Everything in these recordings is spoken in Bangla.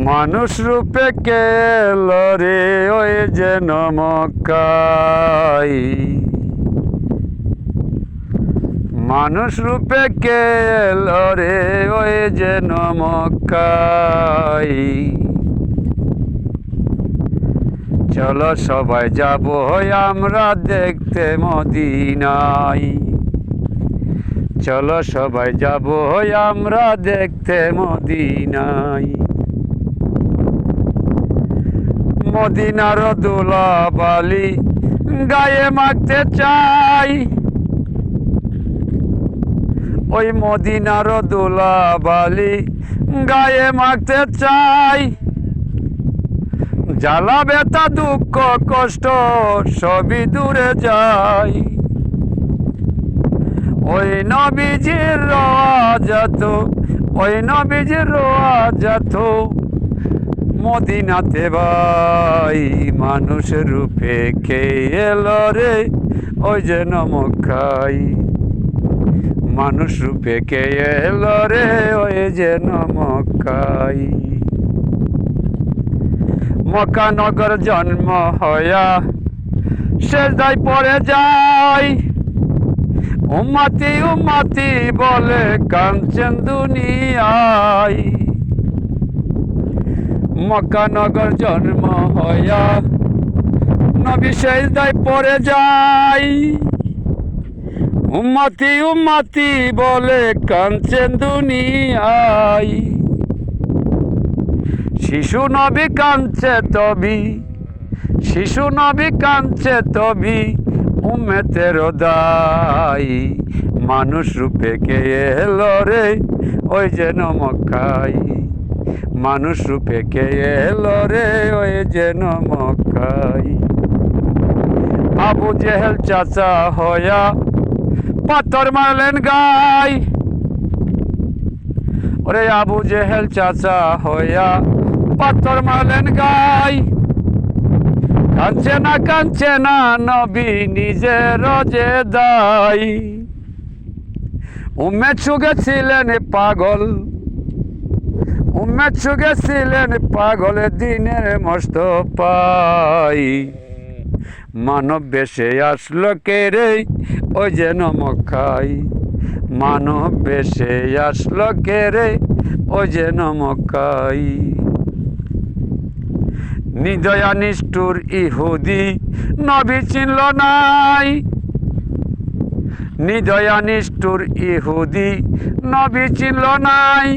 মানুষ রূপে কে এলো রে ওই যেন মক্কায়। মানুষ রূপে কে এলো রে ওই যেন মক্কায়। চলো সবাই যাব আমরা দেখতে মদিনায়। চলো সবাই যাব আমরা দেখতে মদিনায়। মদিনার ধুলাবালি গায়ে মাখতে চাই। ওই মদিনার ধুলাবালি গায়ে মাখতে চাই। জ্বালা ব্যথা দুঃখ কষ্ট সবই দূরে যায়। ওই নবীজির রওয়াজাত, ওই নবীজির রওয়াজাত মদিনাতে ভাই। মানুষ রূপে কে এলো রে ওই যেন মক্কায়। মানুষ রূপে কে এলো রে ওই যেন মক্কায়। মক্কা নগর জন্ম হয়া সেজদায় পড়ে যায়। উম্মতি উম্মতি বলে কাঁদছেন দুনিয়ায়। মক্কা নগর জন্ম হয়া নবী সেজদায় পড়ে যায়। উম্মতি উম্মতি বলে কাঁদছেন দুনিয়ায়। শিশু নবী কাঁদছে তবি, শিশু নবী কাঁদছে তবি উম্মতের দায়। মানুষ রূপে কে এলো রে ওই যেন মক্কায়। মানুষ রূপে কে এলো রে ওই যেন মক্কায়। আবু জেহেল চাচা হয়া পাথর মারলেন গায়। ওরে আবু জেহেল চাচা হয়া পাথর মারলেন গায়। কাঁদছে না নবী নিজের যে দায়। উম্মেদ সুগে ছিলেন পাগল, উম্মেদ সুগে ছিলেন পাগল দিনের মস্ত পাই। মানব বেশে আসলো কে রে ওই যেন মক্কায়। মানব বেশে আসলো কে রে ওই যেন মক্কায়। নিদয়া নিষ্ঠুর ইহুদি নবী চিনল নাই। নিদয়া নিষ্ঠুর ইহুদি নবী চিনল নাই।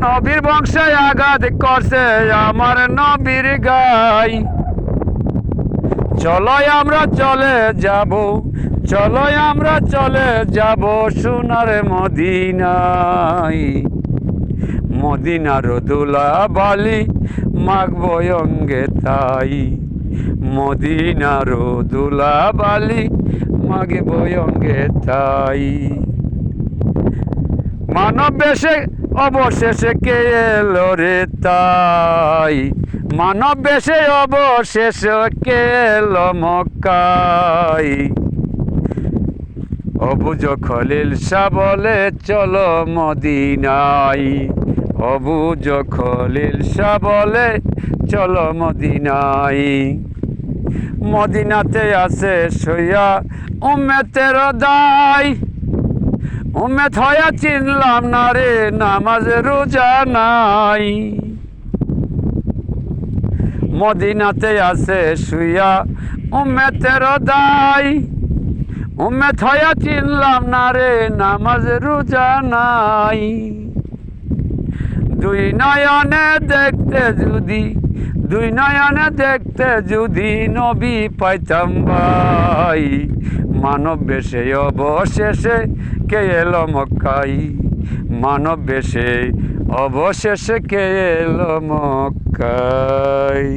নবীর বংশে আঘাত করছে আমার নবীর গায়। চলো আমরা চলে যাব, চলো আমরা চলে যাব সোনার মদিনায়। মদিনার ধুলাবালি মাখবো অঙ্গে তাই। মদিনার ধুলাবালি মাখবো অঙ্গে তাই। মানব বেশে অবশেষে কে এলো রে তাই। মানব বেশে অবশেষে কে এলো মক্কায়। অবুজ খলিল শাহ বলে চলো মদিনায়। অবুজ খলিল শাহ বলে চলো মদিনায়। মদিনাতে আছে সইয়া উম্মতের দায়। উম্মত হয়া চিনলাম না রে নামাজ রোজা নাই। মদিনাতে আছে শুইয়া উম্মতের দায়। উম্মত হয়া চিনলাম না রে নামাজ রোজা নাই। দুই নয়নে দেখতে যদি, দুই নয়নে দেখতে যদি নবী পাইতাম ভাই। মানব বেশে অবশেষে কে এলো মক্কায়। মানব বেশে অবশেষে কে এলো মক্কায়।